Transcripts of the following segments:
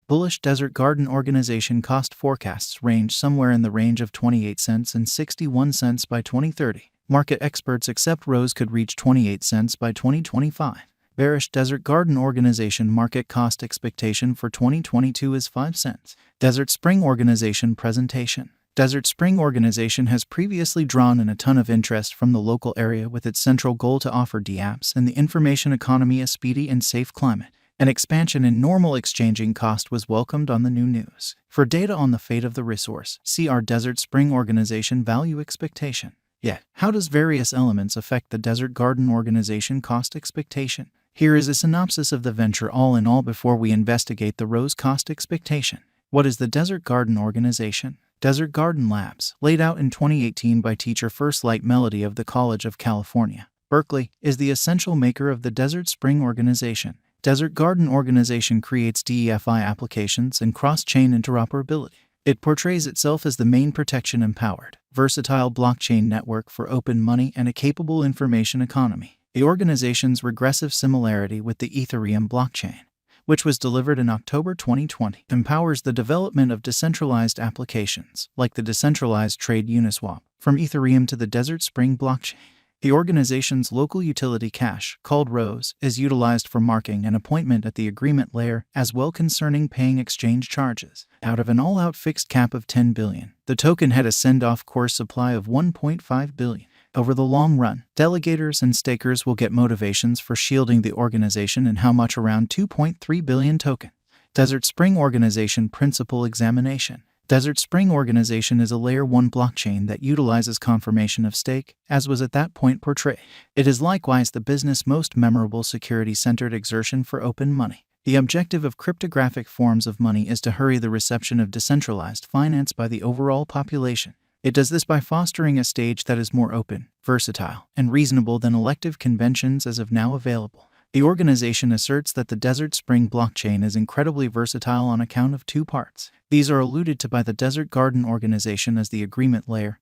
Bullish Desert Garden Organization cost forecasts range somewhere in the range of 28 cents and 61 cents by 2030. Market experts accept Rose could reach 28 cents by 2025. Bearish Desert Garden Organization market cost expectation for 2022 is 5 cents. Desert Spring Organization presentation. Desert Spring Organization has previously drawn in a ton of interest from the local area with its central goal to offer dApps and the information economy a speedy and safe climate. An expansion in normal exchanging cost was welcomed on the new news. For data on the fate of the resource, see our Desert Spring Organization value expectation. Yet, how does various elements affect the Desert Garden Organization cost expectation? Here is a synopsis of the venture all in all before we investigate the Rose cost expectation. What is the Desert Garden Organization? Desert Garden Labs, laid out in 2018 by teacher First Light Melody of the College of California, Berkeley, is the essential maker of the Desert Spring Organization. Desert Garden Organization creates DeFi applications and cross-chain interoperability. It portrays itself as the main protection-empowered, versatile blockchain network for open money and a capable information economy. The organization's regressive similarity with the Ethereum blockchain, which was delivered in October 2020, empowers the development of decentralized applications, like the decentralized trade Uniswap, from Ethereum to the Desert Spring blockchain. The organization's local utility cache, called Rose, is utilized for marking and appointment at the agreement layer, as well concerning paying exchange charges. Out of an all-out fixed cap of 10 billion, the token had a send-off core supply of 1.5 billion. Over the long run, delegators and stakers will get motivations for shielding the organization and how much around 2.3 billion token. Desert Spring Organization Principal Examination. Desert Spring Organization is a Layer 1 blockchain that utilizes confirmation of stake, as was at that point portrayed. It is likewise the business most memorable security-centered exertion for open money. The objective of cryptographic forms of money is to hurry the reception of decentralized finance by the overall population. It does this by fostering a stage that is more open, versatile, and reasonable than elective conventions as of now available. The organization asserts that the Desert Spring blockchain is incredibly versatile on account of two parts. These are alluded to by the Desert Garden Organization as the agreement layer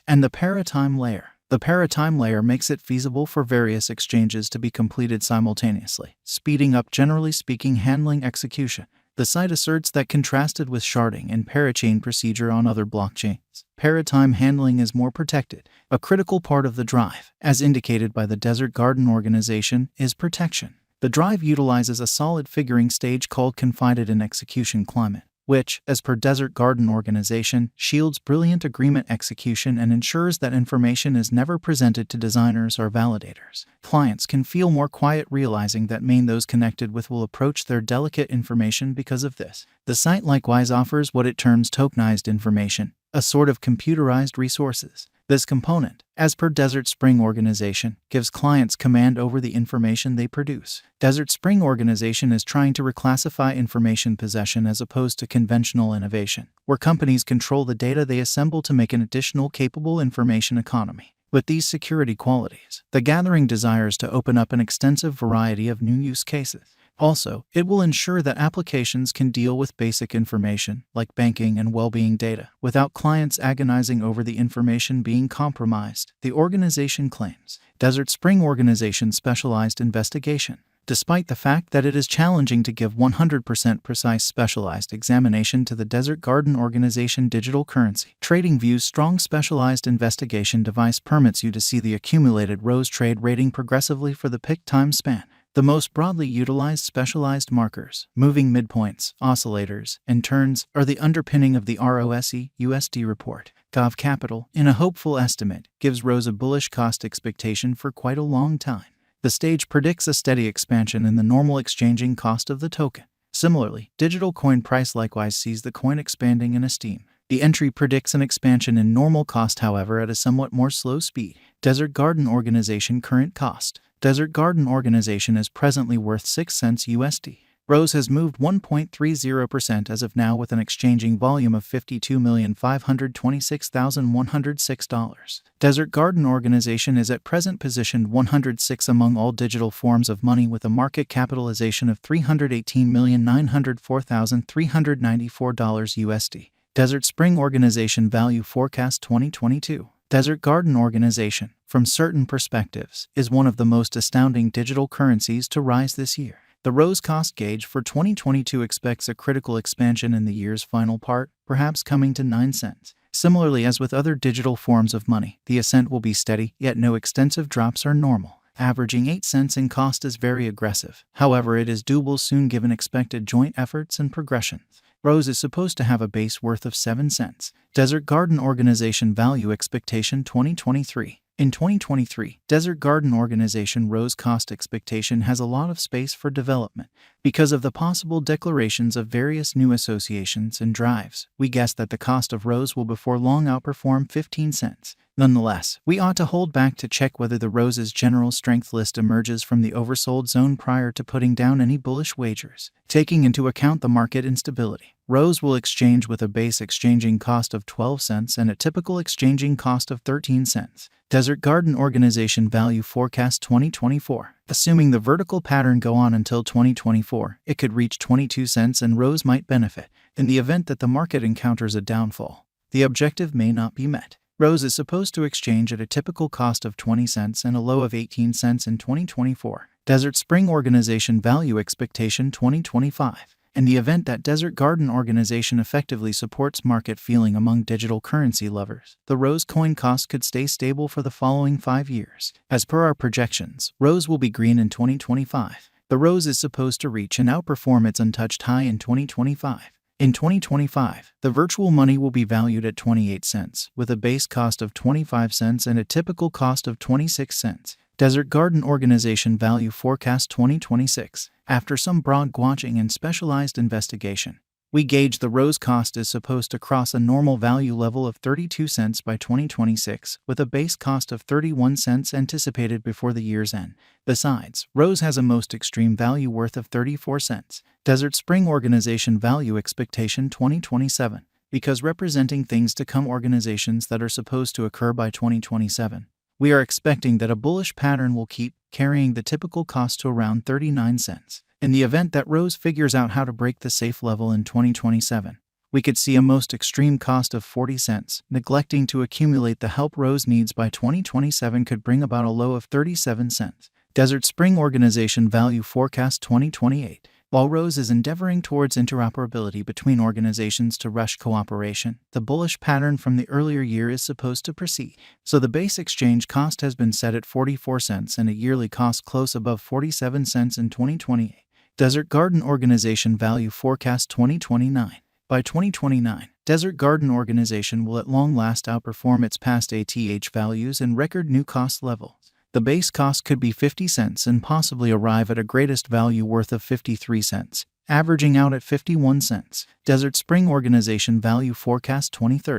and the paratime layer. The paratime layer makes it feasible for various exchanges to be completed simultaneously, speeding up, generally speaking, handling execution. The site asserts that contrasted with sharding and parachain procedure on other blockchains, paratime handling is more protected. A critical part of the drive, as indicated by the Desert Garden Organization, is protection. The drive utilizes a solid figuring stage called confided in execution climate, which, as per Desert Garden Organization, shields brilliant agreement execution and ensures that information is never presented to designers or validators. Clients can feel more quiet realizing that those connected with will approach their delicate information because of this. The site likewise offers what it terms tokenized information, a sort of computerized resources. This component, as per Desert Spring Organization, gives clients command over the information they produce. Desert Spring Organization is trying to reclassify information possession as opposed to conventional innovation, where companies control the data they assemble to make an additional capable information economy. With these security qualities, the gathering desires to open up an extensive variety of new use cases. Also, it will ensure that applications can deal with basic information, like banking and well-being data, without clients agonizing over the information being compromised, the organization claims. Desert Spring Organization Specialized Investigation. Despite the fact that it is challenging to give 100% precise specialized examination to the Desert Garden Organization digital currency, TradingView's strong specialized investigation device permits you to see the accumulated Rose trade rating progressively for the picked time span. The most broadly utilized specialized markers, moving midpoints, oscillators, and turns, are the underpinning of the ROSE-USD report. Gov Capital, in a hopeful estimate, gives Rose a bullish cost expectation for quite a long time. The stage predicts a steady expansion in the normal exchanging cost of the token. Similarly, digital coin price likewise sees the coin expanding in esteem. The entry predicts an expansion in normal cost, however, at a somewhat more slow speed. Desert Garden Organization current cost. Desert Garden Organization is presently worth 6 cents USD. Rose has moved 1.30% as of now with an exchanging volume of $52,526,106. Desert Garden Organization is at present positioned 106 among all digital forms of money with a market capitalization of $318,904,394 USD. Desert Spring Organization Value Forecast 2022. Desert Garden Organization, from certain perspectives, is one of the most astounding digital currencies to rise this year. The Rose cost gauge for 2022 expects a critical expansion in the year's final part, perhaps coming to 9 cents. Similarly, as with other digital forms of money, the ascent will be steady, yet no extensive drops are normal. Averaging 8 cents in cost is very aggressive. However, it is doable soon given expected joint efforts and progressions. Rose is supposed to have a base worth of 7 cents. Desert Garden Organization Value Expectation 2023. In 2023, Desert Garden Organization Rose cost expectation has a lot of space for development. Because of the possible declarations of various new associations and drives, we guess that the cost of Rose will before long outperform 15 cents. Nonetheless, we ought to hold back to check whether the Rose's general strength list emerges from the oversold zone prior to putting down any bullish wagers. Taking into account the market instability, Rose will exchange with a base exchanging cost of 12 cents and a typical exchanging cost of 13 cents. Desert Garden Organization Value Forecast 2024. Assuming the vertical pattern go on until 2024, it could reach 22 cents and Rose might benefit. In the event that the market encounters a downfall, the objective may not be met. Rose is supposed to exchange at a typical cost of 20 cents and a low of 18 cents in 2024. Desert Spring Organization Value Expectation 2025. In the event that Desert Garden Organization effectively supports market feeling among digital currency lovers, the Rose coin cost could stay stable for the following 5 years. As per our projections, Rose will be green in 2025. The Rose is supposed to reach and outperform its untouched high in 2025. In 2025, the virtual money will be valued at 28 cents, with a base cost of 25 cents and a typical cost of 26 cents. Desert Garden Organization Value Forecast 2026. After some broad watching and specialized investigation, we gauge the Rose cost is supposed to cross a normal value level of 32 cents by 2026, with a base cost of 31 cents anticipated before the year's end. Besides, Rose has a most extreme value worth of 34 cents. Desert Spring Organization Value Expectation 2027. Because representing things to come organizations that are supposed to occur by 2027, we are expecting that a bullish pattern will keep carrying the typical cost to around 39 cents. In the event that Rose figures out how to break the safe level in 2027, we could see a most extreme cost of 40 cents. Neglecting to accumulate the help Rose needs by 2027 could bring about a low of 37 cents. Desert Spring Organization Value Forecast 2028. While Rose is endeavoring towards interoperability between organizations to rush cooperation, the bullish pattern from the earlier year is supposed to proceed. So the base exchange cost has been set at 44 cents and a yearly cost close above 47 cents in 2028. Desert Garden Organization Value Forecast 2029. By 2029, Desert Garden Organization will at long last outperform its past ATH values and record new cost levels. The base cost could be 50 cents and possibly arrive at a greatest value worth of 53 cents, averaging out at 51 cents. Desert Spring Organization Value Forecast 2030.